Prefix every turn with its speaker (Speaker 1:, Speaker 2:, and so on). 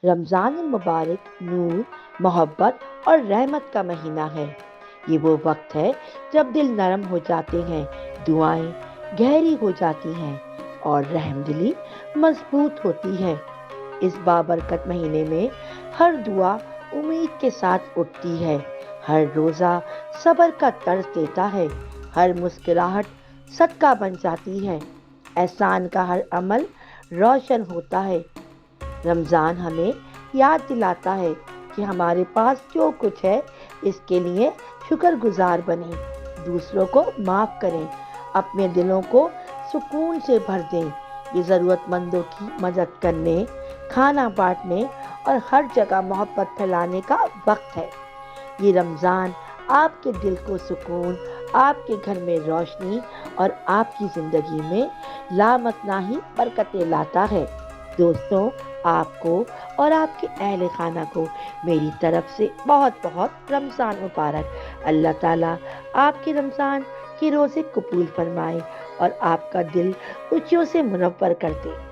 Speaker 1: رمضان المبارک نور، محبت اور رحمت کا مہینہ ہے۔ یہ وہ وقت ہے جب دل نرم ہو جاتے ہیں، دعائیں گہری ہو جاتی ہیں اور رحم دلی مضبوط ہوتی ہے۔ اس بابرکت مہینے میں ہر دعا امید کے ساتھ اٹھتی ہے، ہر روزہ صبر کا طرز دیتا ہے، ہر مسکراہٹ صدقہ بن جاتی ہے، احسان کا ہر عمل روشن ہوتا ہے۔ رمضان ہمیں یاد دلاتا ہے کہ ہمارے پاس جو کچھ ہے اس کے لیے شکر گزار بنیں، دوسروں کو معاف کریں، اپنے دلوں کو سکون سے بھر دیں۔ یہ ضرورت مندوں کی مدد کرنے، کھانا بانٹنے اور ہر جگہ محبت پھیلانے کا وقت ہے۔ یہ رمضان آپ کے دل کو سکون، آپ کے گھر میں روشنی اور آپ کی زندگی میں لامتناہی برکتیں لاتا ہے۔ دوستوں، آپ کو اور آپ کے اہل خانہ کو میری طرف سے بہت بہت رمضان مبارک۔ اللہ تعالیٰ آپ کے رمضان کے روزے قبول فرمائے اور آپ کا دل خوشیوں سے منور کر دے۔